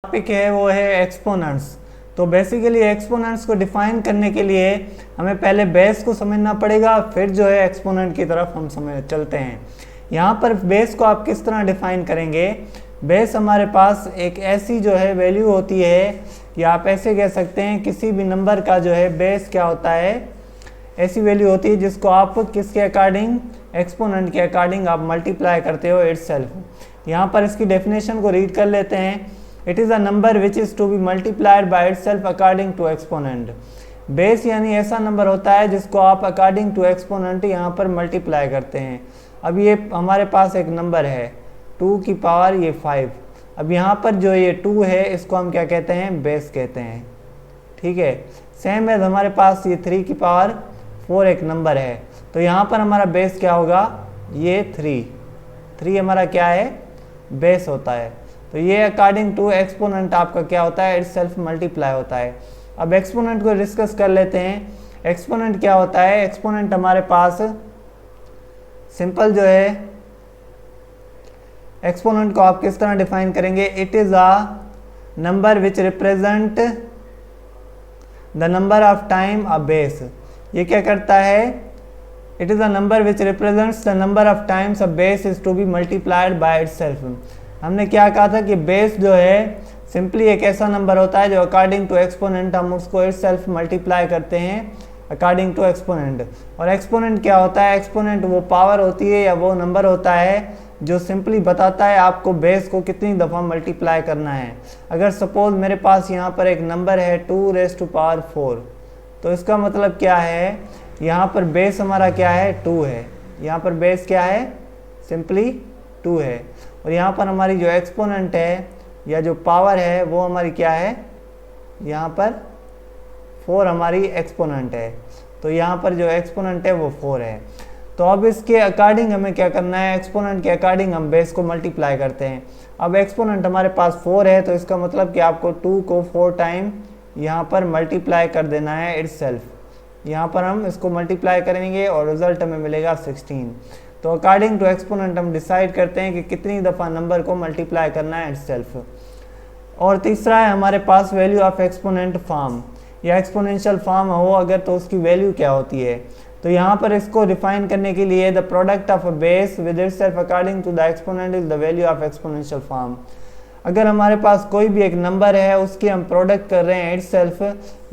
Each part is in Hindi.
टॉपिक है वो है एक्सपोनेंट्स। तो बेसिकली एक्सपोनेंट्स को डिफाइन करने के लिए हमें पहले बेस को समझना पड़ेगा, फिर जो है एक्सपोनेंट की तरफ हम समझ चलते हैं। यहाँ पर बेस को आप किस तरह डिफाइन करेंगे। बेस हमारे पास एक ऐसी जो है वैल्यू होती है, या आप ऐसे कह सकते हैं किसी भी नंबर का जो है बेस क्या होता है, ऐसी वैल्यू होती है जिसको आप किसके अकॉर्डिंग, एक्सपोनेंट के अकॉर्डिंग आप मल्टीप्लाई करते हो इटसेल्फ। यहाँ पर इसकी डेफिनेशन को रीड कर लेते हैं। It is a number which is to be multiplied by itself according to exponent. Base यानी ऐसा नंबर होता है जिसको आप अकॉर्डिंग टू एक्सपोनेंट यहाँ पर मल्टीप्लाई करते हैं। अब ये हमारे पास एक नंबर है 2 की पावर ये 5। अब यहाँ पर जो ये 2 है इसको हम क्या कहते हैं, बेस कहते हैं। ठीक है, सेम है हमारे पास ये 3 की पावर 4 एक नंबर है, तो यहाँ पर हमारा बेस क्या होगा, ये 3 हमारा क्या है, बेस होता है। तो ये अकॉर्डिंग टू एक्सपोनेंट आपका क्या होता है, इट सेल्फ मल्टीप्लाई होता है। अब एक्सपोनेंट को डिस्कस कर लेते हैं। एक्सपोनेंट क्या होता है, एक्सपोनेंट हमारे पास सिंपल जो है, एक्सपोनेंट को आप किस तरह डिफाइन करेंगे। It is a number which represent the number of time a base. ये क्या करता है, it is a number which represents the number of times a base is to be multiplied by itself. हमने क्या कहा था कि बेस जो है सिंपली एक ऐसा नंबर होता है जो अकॉर्डिंग टू एक्सपोनेंट हम उसको इटसेल्फ मल्टीप्लाई करते हैं अकॉर्डिंग टू एक्सपोनेंट। और एक्सपोनेंट क्या होता है, एक्सपोनेंट वो पावर होती है या वो नंबर होता है जो सिंपली बताता है आपको बेस को कितनी दफ़ा मल्टीप्लाई करना है। अगर सपोज मेरे पास यहाँ पर एक नंबर है 2⁴, तो इसका मतलब क्या है, यहाँ पर बेस हमारा क्या है, 2 है। यहाँ पर बेस क्या है, सिंपली 2 है। और यहाँ पर हमारी जो एक्सपोनेंट है या जो पावर है वो हमारी क्या है, यहाँ पर 4 हमारी एक्सपोनेंट है। तो यहाँ पर जो एक्सपोनेंट है वो 4 है। तो अब इसके अकॉर्डिंग हमें क्या करना है, एक्सपोनेंट के अकॉर्डिंग हम बेस को मल्टीप्लाई करते हैं। अब एक्सपोनेंट हमारे पास 4 है, तो इसका मतलब कि आपको 2 को 4 टाइम यहाँ पर मल्टीप्लाई कर देना है इटसेल्फ। यहाँ पर हम इसको मल्टीप्लाई करेंगे और रिजल्ट हमें मिलेगा 16। तो अकॉर्डिंग टू एक्सपोनेंट हम डिसाइड करते हैं कि कितनी दफ़ा नंबर को मल्टीप्लाई करना है इटसेल्फ। और तीसरा है हमारे पास वैल्यू ऑफ एक्सपोनेंट फॉर्म, या एक्सपोनेंशियल फॉर्म हो अगर तो उसकी वैल्यू क्या होती है। तो यहाँ पर इसको डिफाइन करने के लिए the product of a base with itself according to the exponent is the value of exponential form. अगर हमारे पास कोई भी एक नंबर है उसकी हम प्रोडक्ट कर रहे हैं इटसेल्फ,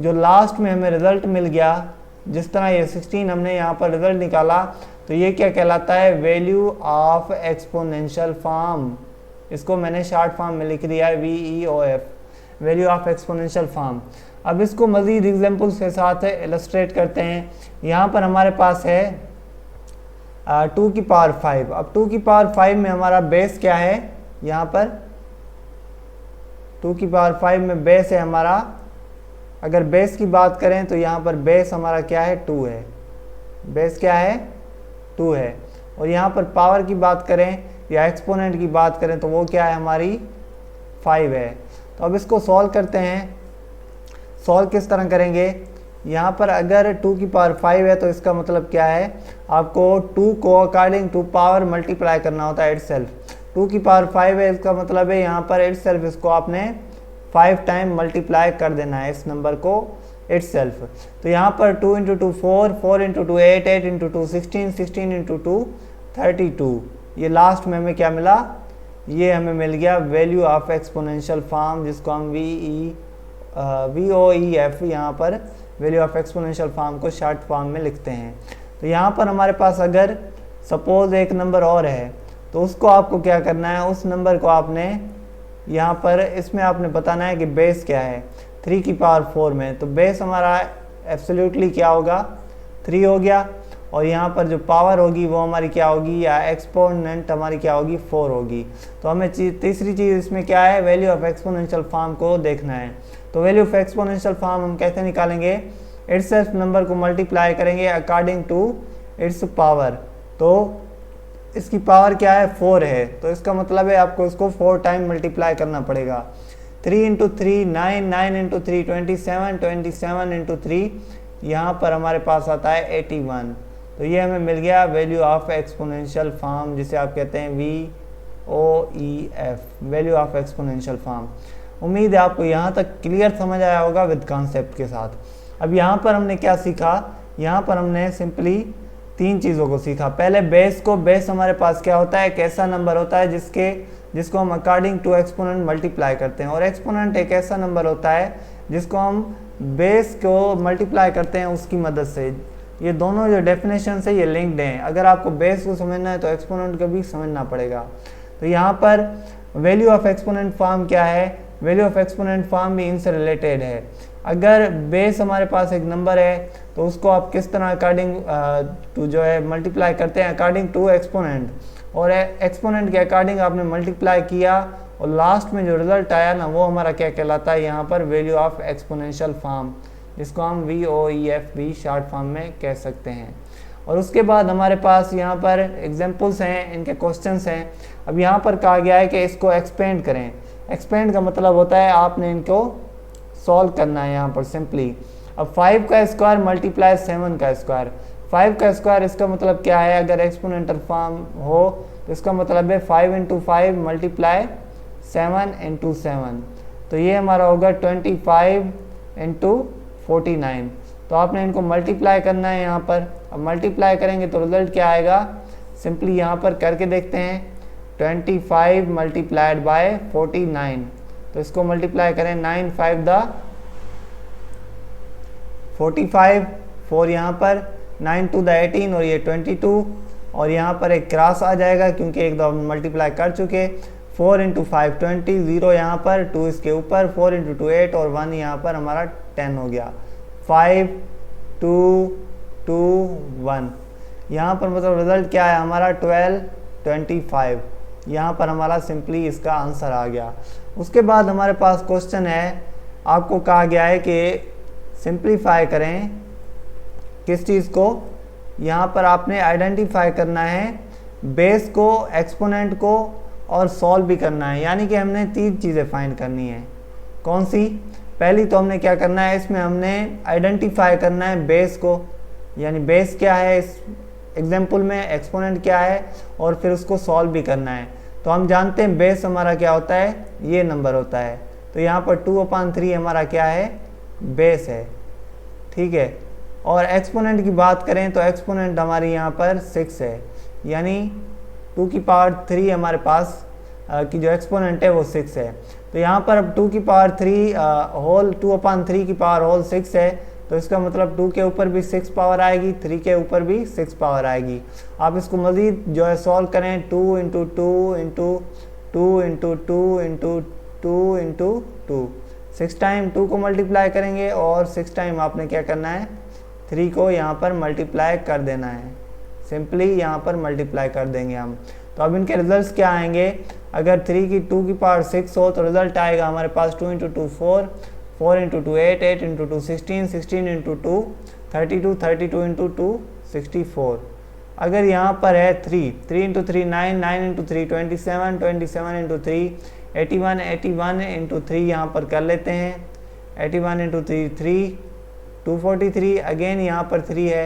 जो लास्ट में हमें रिजल्ट मिल गया, जिस तरह ये 16 हमने यहाँ पर रिजल्ट निकाला, तो ये क्या कहलाता है, वैल्यू ऑफ एक्सपोनेंशियल फॉर्म। इसको मैंने शॉर्ट फॉर्म में लिख दिया है VEOF, value of exponential form. अब इसको मज़ीद एग्जांपल्स के साथ इलस्ट्रेट करते हैं। यहाँ पर हमारे पास है 2 की पावर 5। अब 2 की पावर 5 में हमारा बेस क्या है, यहाँ पर 2 की पावर 5 में बेस है हमारा, अगर बेस की बात करें तो यहाँ पर बेस हमारा क्या है, 2 है। बेस क्या है, 2 है। और यहाँ पर पावर की बात करें या एक्सपोनेंट की बात करें तो वो क्या है, हमारी 5 है। तो अब इसको सॉल्व करते हैं। सॉल्व किस तरह करेंगे, यहाँ पर अगर 2 की पावर 5 है तो इसका मतलब क्या है, आपको 2 को अकॉर्डिंग टू पावर मल्टीप्लाई करना होता है इटसेल्फ। 2 की पावर 5 है, इसका मतलब है यहाँ पर इटसेल्फ इसको आपने 5 टाइम मल्टीप्लाई कर देना है इस नंबर को इटसेल्फ। तो यहाँ पर 2 × 2 4, 4 × 2 8, 8 × 2 16, 16 × 2 32। ये लास्ट में हमें क्या मिला, ये हमें मिल गया वैल्यू ऑफ एक्सपोनेंशियल फॉर्म, जिसको हम VOEF यहाँ पर वैल्यू ऑफ एक्सपोनेंशियल फॉर्म को शॉर्ट फॉर्म में लिखते हैं। तो यहाँ पर हमारे पास अगर सपोज एक नंबर और है तो उसको आपको क्या करना है, उस नंबर को आपने यहाँ पर इसमें आपने बताना है कि बेस क्या है 3 की पावर 4 में। तो बेस हमारा एब्सोल्युटली क्या होगा, 3 हो गया। और यहाँ पर जो पावर होगी वो हमारी क्या होगी, या एक्सपोनेंट हमारी क्या होगी, 4 होगी। तो हमें तीसरी चीज़ इसमें क्या है, वैल्यू ऑफ एक्सपोनेंशियल फॉर्म को देखना है। तो वैल्यू ऑफ एक्सपोनेंशियल फॉर्म हम कैसे निकालेंगे, इटसेल्फ नंबर को मल्टीप्लाई करेंगे अकॉर्डिंग टू इट्स पावर। तो इसकी पावर क्या है, 4 है, तो इसका मतलब है आपको इसको 4 टाइम मल्टीप्लाई करना पड़ेगा। 3 × 3 9, 9 × 3 27, 27 × 3 यहाँ पर हमारे पास आता है 81। तो ये हमें मिल गया वैल्यू ऑफ एक्सपोनेंशियल फॉर्म, जिसे आप कहते हैं VOEF, value of exponential form. उम्मीद है आपको यहाँ तक क्लियर समझ आया होगा विद कॉन्सेप्ट के साथ। अब यहाँ पर हमने क्या सीखा, यहाँ पर हमने सिंपली 3 चीज़ों को सीखा। पहले बेस को, बेस हमारे पास क्या होता है, एक ऐसा नंबर होता है जिसको हम अकॉर्डिंग टू एक्सपोनेंट मल्टीप्लाई करते हैं, और एक्सपोनेंट एक ऐसा नंबर होता है जिसको हम बेस को मल्टीप्लाई करते हैं उसकी मदद से। ये दोनों जो डेफिनेशन है ये लिंक्ड हैं। अगर आपको बेस को समझना है तो एक्सपोनेंट को भी समझना पड़ेगा। तो यहाँ पर वैल्यू ऑफ एक्सपोनेंट फॉर्म क्या है, वैल्यू ऑफ एक्सपोनेंट फॉर्म भी इनसे रिलेटेड है। अगर बेस हमारे पास एक नंबर है तो उसको आप किस तरह अकॉर्डिंग टू जो है मल्टीप्लाई करते हैं, अकॉर्डिंग टू एक्सपोनेंट, और एक्सपोनेंट के अकॉर्डिंग आपने मल्टीप्लाई किया और लास्ट में जो रिजल्ट आया ना वो हमारा क्या कहलाता है, यहाँ पर वैल्यू ऑफ एक्सपोनेंशियल फॉर्म, जिसको हम VOEF भी शॉर्ट फॉर्म में कह सकते हैं। और उसके बाद हमारे पास यहाँ पर एग्जाम्पल्स हैं, इनके क्वेश्चंस हैं। अब यहाँ पर कहा गया है कि इसको एक्सपेंड करें। एक्सपेंड का मतलब होता है आपने इनको सॉल्व करना है यहाँ पर सिंपली। अब 5 का स्क्वायर मल्टीप्लाई 7 का स्क्वायर, 5 का स्क्वायर इसका मतलब क्या है, अगर एक्सपोनेंशियल फॉर्म हो तो इसका मतलब है 5 × 5 मल्टीप्लाई 7 × 7, तो ये हमारा होगा 25 × 49। तो आपने इनको मल्टीप्लाई करना है यहाँ पर। अब मल्टीप्लाई करेंगे तो रिजल्ट क्या आएगा, सिंपली यहाँ पर करके देखते हैं, 25 मल्टीप्लाइड बाय 49, तो इसको मल्टीप्लाई करें, 9 5 दा 45, 4 यहाँ पर, 9 2 दा 18 और ये 22, और यहाँ पर एक क्रॉस आ जाएगा क्योंकि एक दो मल्टीप्लाई कर चुके। 4 × 5 20, 0 यहाँ पर, 2 इसके ऊपर, 4 × 2 8 और 1 यहाँ पर हमारा 10 हो गया। 5 2 2 1, यहाँ पर मतलब रिजल्ट क्या है हमारा 12 25, यहाँ पर हमारा सिंपली इसका आंसर आ गया। उसके बाद हमारे पास क्वेश्चन है, आपको कहा गया है कि सिंप्लीफाई करें किस चीज़ को, यहाँ पर आपने आइडेंटिफाई करना है बेस को, एक्सपोनेंट को, और सॉल्व भी करना है। यानी कि हमने 3 चीज़ें फाइंड करनी है। कौन सी, पहली तो हमने क्या करना है, इसमें हमने आइडेंटिफाई करना है बेस को, यानी बेस क्या है इस एग्जाम्पल में, एक्सपोनेंट क्या है, और फिर उसको सॉल्व भी करना है। तो हम जानते हैं बेस हमारा क्या होता है, ये नंबर होता है। तो यहाँ पर 2/3 हमारा क्या है, बेस है, ठीक है। और एक्सपोनेंट की बात करें तो एक्सपोनेंट हमारी यहाँ पर 6 है, यानी 2 की पावर 3 हमारे पास की जो एक्सपोनेंट है वो 6 है। तो यहाँ पर अब 2 की पावर 3 होल 2/3 की पावर होल 6 है, तो इसका मतलब 2 के ऊपर भी 6 पावर आएगी, 3 के ऊपर भी 6 पावर आएगी। आप इसको मज़ीद जो है सॉल्व करें, 2 × 2 × 2 × 2 × 2 × 2, 6 टाइम 2 को मल्टीप्लाई करेंगे और 6 टाइम आपने क्या करना है, 3 को यहाँ पर मल्टीप्लाई कर देना है, सिंपली यहाँ पर मल्टीप्लाई कर देंगे हम। तो अब इनके रिजल्ट्स क्या आएंगे, अगर 3 की 2 की पावर 6 हो तो रिजल्ट आएगा हमारे पास 2 × 2 4, 4 × 2 8, 8 × 2 16, 16 × 2 32, 32 × 2 64। अगर यहाँ पर है 3, 3 × 3 9, 9 × 3 27, 27 × 3 81, 81 × 3 यहाँ पर कर लेते हैं, 81 × 3 3, 243, अगेन यहाँ पर 3 है,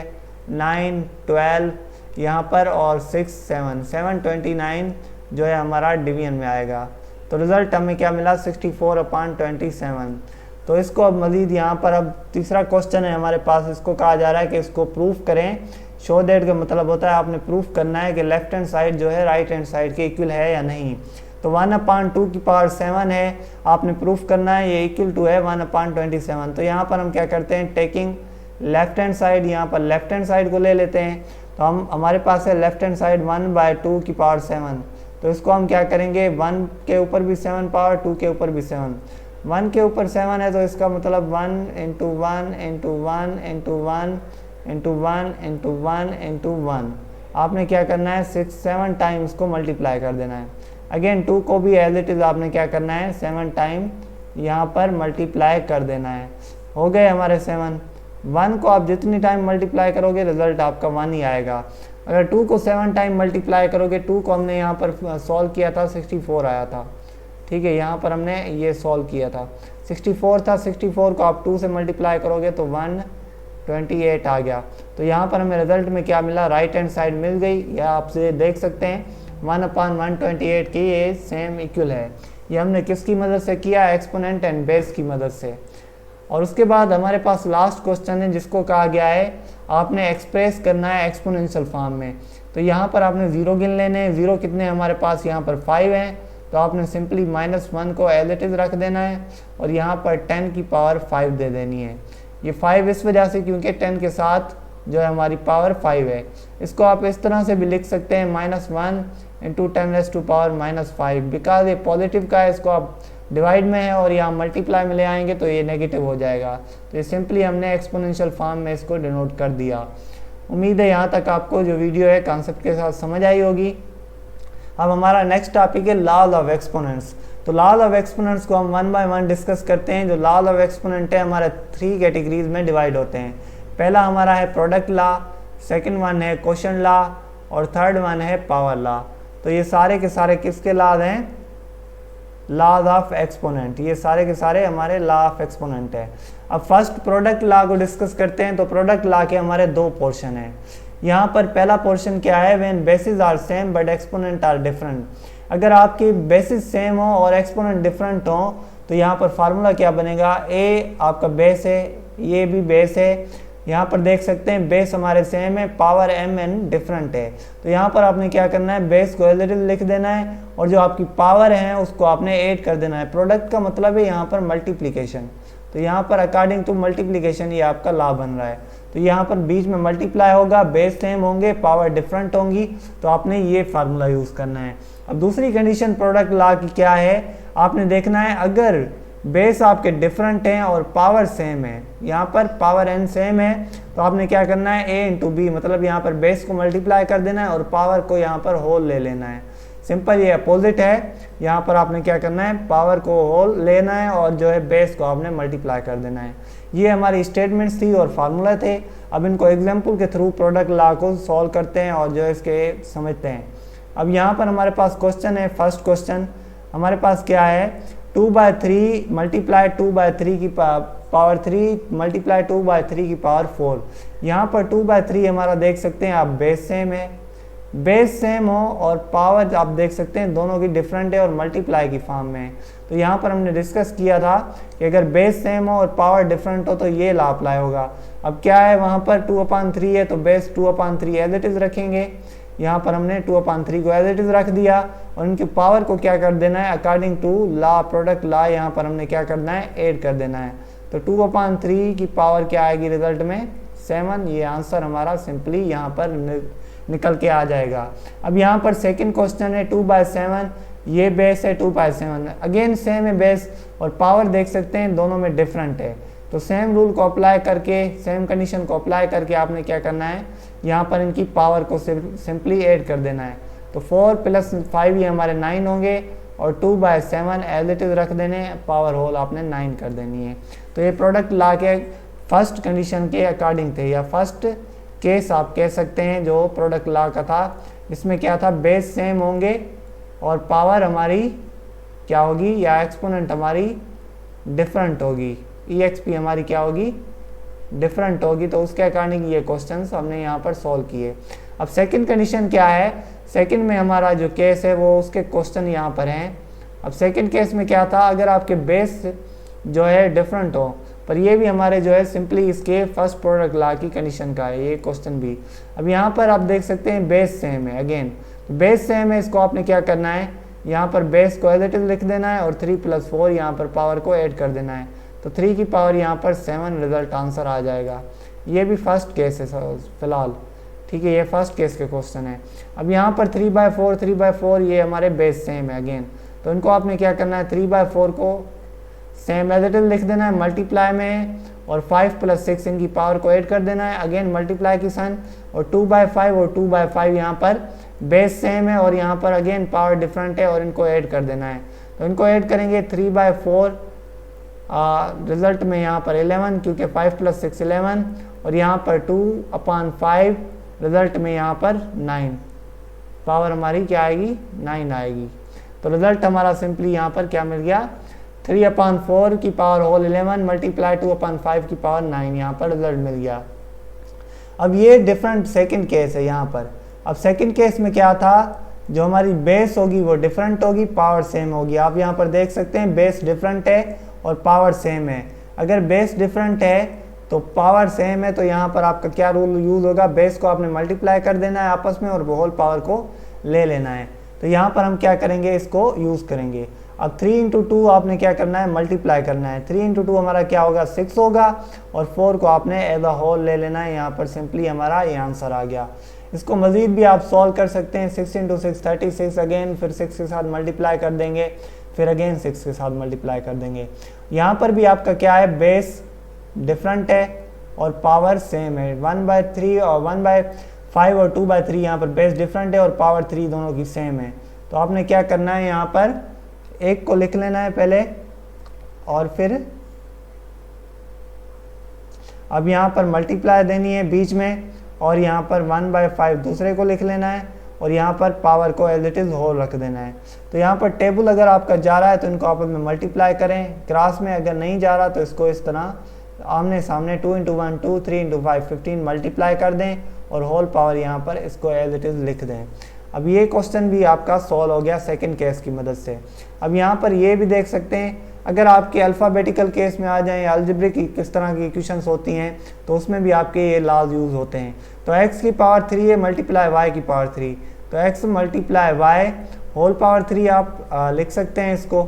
9 12 यहाँ पर, और 6 7 7 29 जो है हमारा डिवीजन में आएगा। तो रिज़ल्ट हमें क्या मिला, 64/27। तो इसको अब मज़ीद यहाँ पर अब तीसरा क्वेश्चन है हमारे पास, इसको कहा जा रहा है कि इसको प्रूफ करें। शो दैट का मतलब होता है आपने प्रूफ करना है कि लेफ्ट हैंड साइड जो है राइट हैंड साइड के इक्वल है या नहीं। तो 1/2 की पावर 7 है, आपने प्रूफ करना है ये इक्वल टू है 1/27। तो यहाँ पर हम क्या करते हैं, टेकिंग लेफ्ट हैंड साइड, यहाँ पर लेफ्ट हैंड साइड को ले लेते हैं। तो हम हमारे पास है लेफ्ट हैंड साइड 1/2 की पावर 7, तो इसको हम क्या करेंगे, 1 के ऊपर भी 7 पावर, 2 के ऊपर भी 7, 1 के ऊपर 7 है तो इसका मतलब 1 × 1 × 1 × 1 × 1 × 1 × 1, आपने क्या करना है 7 टाइम्स को मल्टीप्लाई कर देना है। अगेन 2 को भी एज इट इज़ आपने क्या करना है 7 टाइम यहाँ पर मल्टीप्लाई कर देना है। हो गए हमारे 7। 1 को आप जितनी टाइम मल्टीप्लाई करोगे रिजल्ट आपका 1 ही आएगा। अगर 2 को 7 टाइम मल्टीप्लाई करोगे, 2 को हमने यहाँ पर सॉल्व किया था 64 आया था, ठीक है, यहाँ पर हमने ये सॉल्व किया था 64 था, 64 को आप 2 से मल्टीप्लाई करोगे तो 128 आ गया। तो यहाँ पर हमें रिजल्ट में क्या मिला, राइट हैंड साइड मिल गई, या आपसे देख सकते हैं 1/128 की ये सेम इक्वल है। ये हमने किसकी मदद से किया, एक्सपोनेंट एंड बेस की मदद से। और उसके बाद हमारे पास लास्ट क्वेश्चन है जिसको कहा गया है आपने एक्सप्रेस करना है एक्सपोनेंशियल फॉर्म में। तो यहाँ पर आपने ज़ीरो गिन लेने हैं, ज़ीरो कितने हमारे पास यहाँ पर 5 हैं, तो आपने सिंपली -1 को एज इट इज़ रख देना है और यहाँ पर 10 की पावर 5 दे देनी है। ये 5 इस वजह से क्योंकि 10 के साथ जो है हमारी पावर 5 है। इसको आप इस तरह से भी लिख सकते हैं -1 × 10⁻⁻5, बिकॉज ये पॉजिटिव का है, इसको आप डिवाइड में है और यहाँ मल्टीप्लाई में ले आएंगे तो ये नेगेटिव हो जाएगा। तो ये सिंपली हमने एक्सपोनेंशियल फॉर्म में इसको डिनोट कर दिया। उम्मीद है यहाँ तक आपको जो वीडियो है कॉन्सेप्ट के साथ समझ आई होगी। अब हमारा नेक्स्ट टॉपिक है लॉज ऑफ एक्सपोनेंट्स। तो लॉज ऑफ एक्सपोनेंट्स को हम 1 बाय 1 डिस्कस करते हैं। जो लॉज ऑफ एक्सपोनेंट है हमारे 3 कैटेगरीज में डिवाइड होते हैं। पहला हमारा है प्रोडक्ट लॉ, सेकंड वन है क्वोशंट लॉ और थर्ड वन है पावर लॉ। तो ये सारे के सारे किसके लॉज हैं, लॉज ऑफ एक्सपोनेंट। ये सारे के सारे हमारे लॉ ऑफ एक्सपोनेंट है। अब फर्स्ट प्रोडक्ट लॉ को डिस्कस करते हैं। तो प्रोडक्ट लॉ के हमारे 2 पोर्शन हैं। यहाँ पर पहला पोर्शन क्या है, when basis are same but exponent are different. अगर आपकी बेसिस सेम हो और एक्सपोनेंट डिफरेंट हो तो यहाँ पर फार्मूला क्या बनेगा, ए आपका बेस है, ये भी बेस है। यहाँ पर देख सकते हैं बेस हमारे सेम है, पावर m n डिफरेंट है। तो यहाँ पर आपने क्या करना है, बेस को एज इट इज लिख देना है और जो आपकी पावर है उसको आपने ऐड कर देना है। प्रोडक्ट का मतलब है यहाँ पर मल्टीप्लिकेशन। तो यहाँ पर अकॉर्डिंग टू मल्टीप्लिकेशन ये आपका लॉ बन रहा है। तो यहाँ पर बीच में मल्टीप्लाई होगा, बेस सेम होंगे, पावर डिफरेंट होंगी, तो आपने ये फार्मूला यूज़ करना है। अब दूसरी कंडीशन प्रोडक्ट लॉ की क्या है, आपने देखना है अगर बेस आपके डिफरेंट हैं और पावर सेम है, यहाँ पर पावर n सेम है, तो आपने क्या करना है, a × b, मतलब यहाँ पर बेस को मल्टीप्लाई कर देना है और पावर को यहाँ पर होल ले लेना है। सिंपल, ये अपोजिट है। यहाँ पर आपने क्या करना है, पावर को होल लेना है और जो है बेस को आपने मल्टीप्लाई कर देना है। ये हमारी स्टेटमेंट्स थी और फार्मूला थे। अब इनको एग्जाम्पल के थ्रू प्रोडक्ट लॉ को सॉल्व करते हैं और जो है इसके समझते हैं। अब यहाँ पर हमारे पास क्वेश्चन है, फर्स्ट क्वेश्चन हमारे पास क्या है, 2/3 मल्टीप्लाई 2/3 की पावर 3 मल्टीप्लाई 2/3 की पावर 4। यहाँ पर 2/3 हमारा देख सकते हैं आप बेस सेम है, बेस सेम हो और पावर आप देख सकते हैं दोनों की डिफरेंट है और मल्टीप्लाई की फॉर्म में है। तो यहाँ पर हमने डिस्कस किया था कि अगर बेस सेम हो और पावर डिफरेंट हो तो ये लॉ अप्लाई होगा। अब क्या है, वहाँ पर 2/3 है तो बेस 2/3 एज इट इज रखेंगे। यहाँ पर हमने 2/3 को एज इट इज रख दिया और इनकी पावर को क्या कर देना है, according to law product law यहाँ पर हमने क्या करना है, ऐड कर देना है। तो 2/3 की पावर क्या आएगी रिजल्ट में, 7। ये आंसर हमारा सिंपली यहाँ पर निकल के आ जाएगा। अब यहाँ पर सेकंड क्वेश्चन है 2/7, ये बेस है 2/7, अगेन सेम है बेस और पावर देख सकते हैं दोनों में डिफरेंट है। तो सेम रूल को अप्लाई करके, सेम कंडीशन को अप्लाई करके आपने क्या करना है, यहाँ पर इनकी पावर को सिंपली ऐड कर देना है। तो 4 + 5 ये हमारे 9 होंगे और 2/7 एज इट इज रख देने, पावर होल आपने 9 कर देनी है। तो ये प्रोडक्ट लॉ के फर्स्ट कंडीशन के अकॉर्डिंग थे, या फर्स्ट केस आप कह सकते हैं जो प्रोडक्ट लॉ का था। इसमें क्या था, बेस सेम होंगे और पावर हमारी क्या होगी, या एक्सपोनेंट हमारी डिफरेंट होगी, EXP हमारी क्या होगी, डिफरेंट होगी। तो उसके अकॉर्डिंग ये क्वेश्चंस हमने यहाँ पर सॉल्व किए। अब सेकंड कंडीशन क्या है, सेकंड में हमारा जो केस है वो उसके क्वेश्चन यहाँ पर हैं। अब सेकंड केस में क्या था, अगर आपके बेस जो है डिफरेंट हो, पर ये भी हमारे जो है सिंपली इसके फर्स्ट प्रोडक्ट लॉ की कंडीशन का है ये क्वेश्चन भी। अब यहाँ पर आप देख सकते हैं बेस सेम है, अगेन तो बेस सेम है, इसको आपने क्या करना है, यहाँ पर बेस को एज इट इज लिख देना है और 3 + 4 यहाँ पर पावर को ऐड कर देना है। तो 3 की पावर यहाँ पर 7 रिजल्ट आंसर आ जाएगा। ये भी फर्स्ट केस है फिलहाल, ठीक है, ये फर्स्ट केस के क्वेश्चन है। अब यहाँ पर 3/4 ये हमारे बेस सेम है अगेन, तो इनको आपने क्या करना है, 3/4 को सेम एज इट इज लिख देना है मल्टीप्लाई में और 5 + 6 इनकी पावर को ऐड कर देना है, अगेन मल्टीप्लाई की सन, और 2/5 और 2/5 यहाँ पर बेस सेम है और यहाँ पर अगेन पावर डिफरेंट है और इनको ऐड कर देना है। तो इनको ऐड करेंगे 3/4 रिजल्ट में यहाँ पर 11, क्योंकि 5 + 6 11 और यहाँ पर 2/5 रिजल्ट में यहाँ पर 9, पावर हमारी क्या आएगी, 9 आएगी। तो रिजल्ट हमारा सिंपली यहाँ पर क्या मिल गया, 3/4 की पावर होल 11 मल्टीप्लाई 2/5 की पावर 9, यहाँ पर रिजल्ट मिल गया। अब ये डिफरेंट सेकंड केस है यहाँ पर। अब सेकंड केस में क्या था, जो हमारी बेस होगी वो डिफरेंट होगी, पावर सेम होगी। आप यहाँ पर देख सकते हैं बेस डिफरेंट है और पावर सेम है। अगर बेस डिफरेंट है तो पावर सेम है, तो यहाँ पर आपका क्या रूल यूज़ होगा, बेस को आपने मल्टीप्लाई कर देना है आपस में और होल पावर को ले लेना है। तो यहाँ पर हम क्या करेंगे, इसको यूज़ करेंगे। अब 3 इंटू 2 आपने क्या करना है, मल्टीप्लाई करना है। 3 इंटू 2 हमारा क्या होगा, 6 होगा, और 4 को आपने एज अ होल ले लेना है। यहाँ पर सिंपली हमारा ये आंसर आ गया। इसको मज़ीद भी आप सॉल्व कर सकते हैं। 6 इंटू 6 36, अगेन फिर 6 के साथ मल्टीप्लाई कर देंगे, फिर अगेन 6 के साथ मल्टीप्लाई कर देंगे। यहाँ पर भी आपका क्या है, बेस डिफरेंट है और पावर सेम है। 1/3 और 1/5 और 2/3 यहाँ पर बेस डिफरेंट है और पावर 3 दोनों की सेम है। तो आपने क्या करना है, यहाँ पर एक को लिख लेना है पहले, और फिर अब यहाँ पर मल्टीप्लाई देनी है बीच में, और यहाँ पर 1/5 दूसरे को लिख लेना है, और यहाँ पर पावर को एज इट इज़ होल रख देना है। तो यहाँ पर टेबल अगर आपका जा रहा है तो इनको आपस में मल्टीप्लाई करें, क्रॉस में अगर नहीं जा रहा तो इसको इस तरह आमने सामने 2 इंटू 1 2, 3 इंटू 5 15 मल्टीप्लाई कर दें, और होल पावर यहाँ पर इसको एज इट इज़ लिख दें। अब ये क्वेश्चन भी आपका सॉल्व हो गया सेकंड केस की मदद से। अब यहाँ पर ये भी देख सकते हैं, अगर आपके अल्फ़ाबेटिकल केस में आ जाएँ, अलजेब्रिक की किस तरह की इक्वेशंस होती हैं, तो उसमें भी आपके ये लॉज यूज़ होते हैं। तो x की पावर 3 है मल्टीप्लाई y की पावर 3, तो x multiply y whole power 3 आप लिख सकते हैं इसको,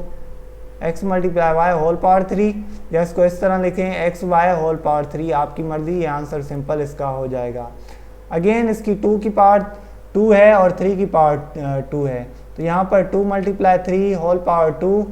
x multiply y whole power 3, या इसको इस तरह लिखें x y होल पावर 3, आपकी मर्जी, ये आंसर सिंपल इसका हो जाएगा। अगेन इसकी 2 की पावर 2 है और 3 की पावर 2 है, तो यहाँ पर 2 मल्टीप्लाई 3 होल पावर 2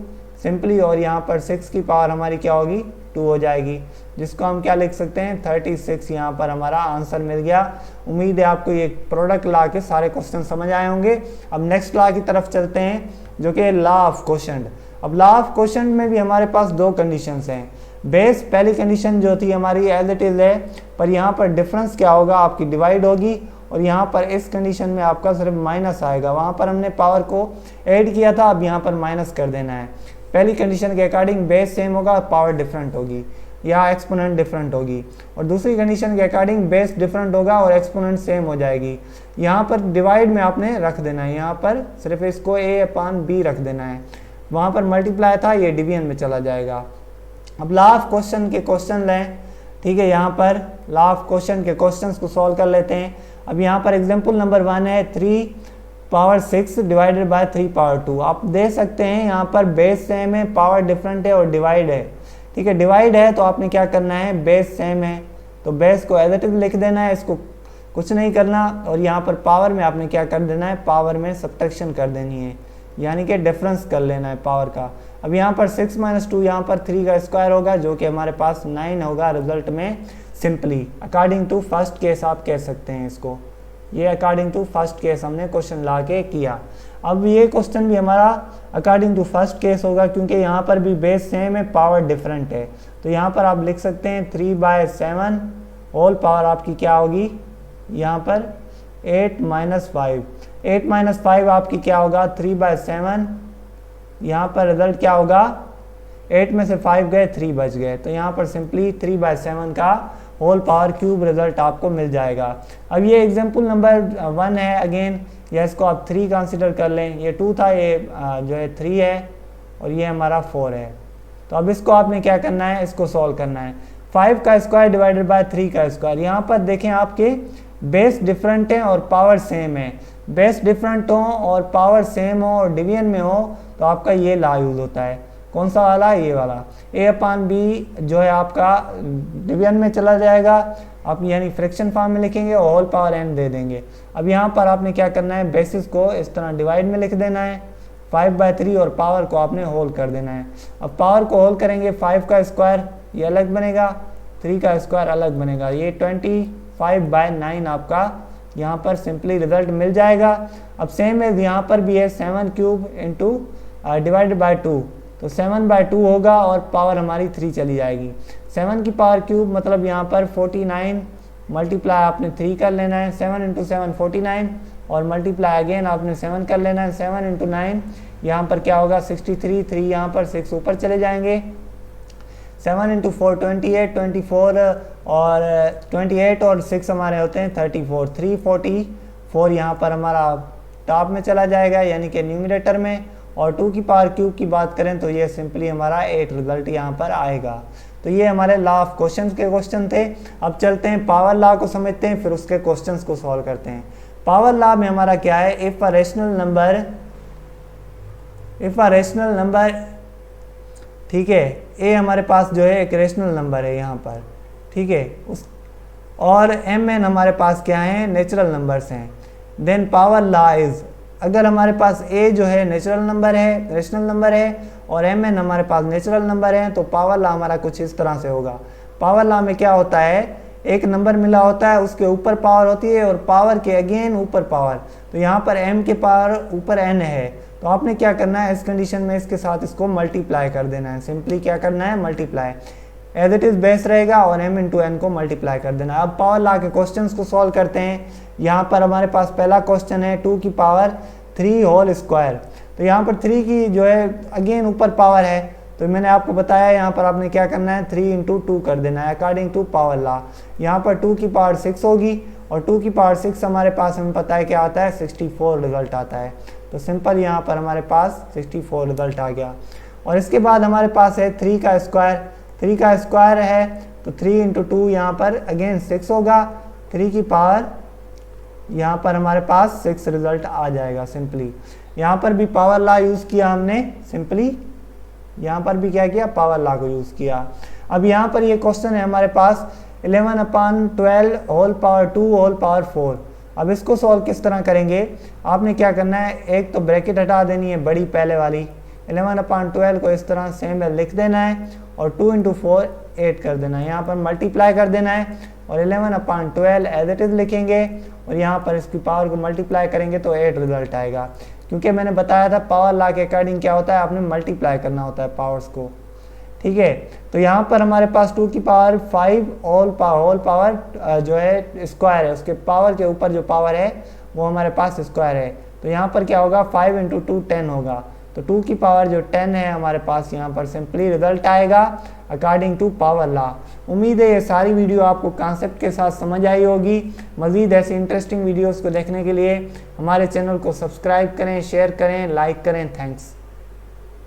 सिंपली, और यहाँ पर 6 की पावर हमारी क्या होगी, 2 हो जाएगी, जिसको हम क्या लिख सकते हैं 36। यहाँ पर हमारा आंसर मिल गया। उम्मीद है आपको ये प्रोडक्ट लॉ के सारे क्वेश्चन समझ आए होंगे। अब नेक्स्ट लॉ की तरफ चलते हैं, जो कि लॉ ऑफ क्वोशंट। अब लॉ ऑफ क्वोशंट में भी हमारे पास दो कंडीशंस हैं। बेस पहली कंडीशन जो थी हमारी एज इट इज़ है, पर यहाँ पर डिफरेंस क्या होगा, आपकी डिवाइड होगी, और यहाँ पर इस कंडीशन में आपका सिर्फ माइनस आएगा। वहाँ पर हमने पावर को ऐड किया था, अब यहाँ पर माइनस कर देना है। पहली कंडीशन के अकॉर्डिंग बेस सेम होगा, पावर डिफरेंट होगी या एक्सपोनेंट डिफरेंट होगी, और दूसरी कंडीशन के अकॉर्डिंग बेस डिफरेंट होगा और एक्सपोनेंट सेम हो जाएगी। यहाँ पर डिवाइड में आपने रख देना है, यहाँ पर सिर्फ इसको a/b रख देना है। वहाँ पर मल्टीप्लाई था, ये डिवीजन में चला जाएगा। अब लॉ ऑफ क्वेश्चन के क्वेश्चन लें, ठीक है। यहाँ पर लॉ ऑफ क्वेश्चन के क्वेश्चंस को सॉल्व कर लेते हैं। अब यहाँ पर एग्जाम्पल नंबर 1 है 3 पावर 6 डिवाइडेड बाय 3 पावर 2। आप देख सकते हैं यहाँ पर बेस सेम है, पावर डिफरेंट है और डिवाइड है, ठीक है। डिवाइड है तो आपने क्या करना है, बेस सेम है तो बेस को एज इट इज लिख देना है, इसको कुछ नहीं करना। और यहाँ पर पावर में आपने क्या कर देना है, पावर में सब्ट्रैक्शन कर देनी है, यानी कि डिफरेंस कर लेना है पावर का। अब यहाँ पर 6 - 2 यहाँ पर 3 का स्क्वायर होगा, जो कि हमारे पास 9 होगा रिजल्ट में। Simply according to first case आप कह सकते हैं इसको, ये अकॉर्डिंग टू फर्स्ट केस हमने क्वेश्चन ला के किया। अब ये क्वेश्चन भी हमारा अकॉर्डिंग टू फर्स्ट केस होगा, क्योंकि यहाँ पर भी बेस सेम है, पावर डिफरेंट है। तो यहाँ पर आप लिख सकते हैं 3/7 होल पावर आपकी क्या होगी, यहाँ पर 8 - 5। 8 - 5 आपकी क्या होगा 3/7। यहाँ पर रिजल्ट क्या होगा, 8 में से 5 गए 3 बच गए, तो यहाँ पर सिंपली 3/7 का होल पावर क्यूब रिजल्ट आपको मिल जाएगा। अब ये एग्जाम्पल नंबर 1 है अगेन, या इसको आप 3 कंसिडर कर लें। ये 2 था, ये जो है 3 है, और ये हमारा 4 है। तो अब इसको आपने क्या करना है, इसको सॉल्व करना है। 5 का स्क्वायर डिवाइडेड बाय 3 का स्क्वायर। यहाँ पर देखें आपके बेस डिफरेंट है और पावर सेम है। बेस डिफरेंट हो और पावर सेम हो और डिवीजन में हो तो आपका ये लॉ यूज होता है। कौन सा वाला, ये वाला। a/b जो है आपका डिवीजन में चला जाएगा, आप यानी फ्रैक्शन फॉर्म में लिखेंगे और होल पावर n दे देंगे। अब यहाँ पर आपने क्या करना है, बेसिस को इस तरह डिवाइड में लिख देना है 5/3 और पावर को आपने होल कर देना है। अब पावर को होल करेंगे, 5 का स्क्वायर ये अलग बनेगा, 3 का स्क्वायर अलग बनेगा, ये 25/9 आपका यहाँ पर सिंपली रिजल्ट मिल जाएगा। अब सेम है यहाँ पर भी है 7³ इंटू डिवाइडेड बाय 2, तो 7/2 होगा और पावर हमारी 3 चली जाएगी। 7 की पावर क्यूब मतलब यहाँ पर 49 मल्टीप्लाई आपने 3 कर लेना है, 7 × 7 49, और मल्टीप्लाई अगेन आपने 7 कर लेना है, 7 × 9 यहाँ पर क्या होगा 63, 3 यहाँ पर 6 ऊपर चले जाएंगे, 7 × 4 28, 24 और 28 और 6 हमारे होते हैं 34, 344 यहाँ पर हमारा टॉप में चला जाएगा यानी कि न्यूमरेटर में, और 2 की पावर क्यूब की बात करें तो ये सिंपली हमारा 8 रिजल्ट यहाँ पर आएगा। तो ये हमारे लॉ ऑफ क्वेश्चन के क्वेश्चन थे। अब चलते हैं पावर लॉ को समझते हैं, फिर उसके क्वेश्चंस को सॉल्व करते हैं। पावर लॉ में हमारा क्या है, इफ अ रेशनल नंबर, ठीक है, ए हमारे पास जो है एक रेशनल नंबर है यहाँ पर, ठीक है, उस और एम एन हमारे पास क्या है, नेचुरल नंबर्स हैं, देन पावर लॉ इज, अगर हमारे पास ए जो है नेचुरल नंबर है, रेशनल नंबर है, और एम एन हमारे पास नेचुरल नंबर है, तो पावर लॉ हमारा कुछ इस तरह से होगा। पावर लॉ में क्या होता है, एक नंबर मिला होता है, उसके ऊपर पावर होती है और पावर के अगेन ऊपर पावर, तो यहाँ पर m के पावर ऊपर n है, तो आपने क्या करना है, इस कंडीशन में इसके साथ इसको मल्टीप्लाई कर देना है, सिंपली क्या करना है, multiply, as it is base रहेगा और m इंटू एन को मल्टीप्लाई कर देना है। अब पावर लॉ के क्वेश्चंस को सॉल्व करते हैं। यहाँ पर हमारे पास पहला क्वेश्चन है 2 की पावर 3 होल स्क्वायर, तो यहाँ पर 3 की जो है अगेन ऊपर पावर है, तो मैंने आपको बताया यहाँ पर आपने क्या करना है, 3 इंटू 2 कर देना है अकॉर्डिंग टू पावर लॉ। यहाँ पर 2 की पावर 6 होगी, और 2 की पावर 6 हमारे पास हमें पता है क्या आता है, 64 रिजल्ट आता है, तो सिंपल यहाँ पर हमारे पास 64 रिजल्ट आ गया। और इसके बाद हमारे पास है 3 का स्क्वायर, 3 का स्क्वायर है तो 3 इंटू 2 यहाँ पर अगेन 6 होगा, 3 की पावर यहाँ पर हमारे पास 6 रिजल्ट आ जाएगा। सिंपली यहाँ पर भी पावर लॉ यूज़ किया हमने, सिंपली यहाँ पर भी क्या किया, पावर लॉ को यूज़ किया। अब यहाँ पर ये क्वेश्चन है हमारे पास 11/12 होल पावर 2 होल पावर 4। अब इसको सॉल्व किस तरह करेंगे, आपने क्या करना है, एक तो ब्रैकेट हटा देनी है बड़ी पहले वाली, 11/12 को इस तरह सेम लिख देना है, और 2 इंटू 4 8 कर देना है, यहाँ पर मल्टीप्लाई कर देना है, और 11/12 एज इट इज लिखेंगे, और यहाँ पर इसकी पावर को मल्टीप्लाई करेंगे तो 8 रिजल्ट आएगा। क्योंकि मैंने बताया था पावर लॉ के अकॉर्डिंग क्या होता है, आपने मल्टीप्लाई करना होता है पावर्स को, ठीक है। तो यहाँ पर हमारे पास 2 की पावर 5 होल पावर जो है स्क्वायर है, उसके पावर के ऊपर जो पावर है वो हमारे पास स्क्वायर है, तो यहाँ पर क्या होगा, 5 इंटू 2 10 होगा, तो 2 की पावर जो 10 है हमारे पास यहाँ पर सिंपली रिजल्ट आएगा अकॉर्डिंग टू पावर लॉ। उम्मीद है ये सारी वीडियो आपको कॉन्सेप्ट के साथ समझ आई होगी। मज़ीद ऐसी इंटरेस्टिंग वीडियोस को देखने के लिए हमारे चैनल को सब्सक्राइब करें, शेयर करें, लाइक करें। थैंक्स।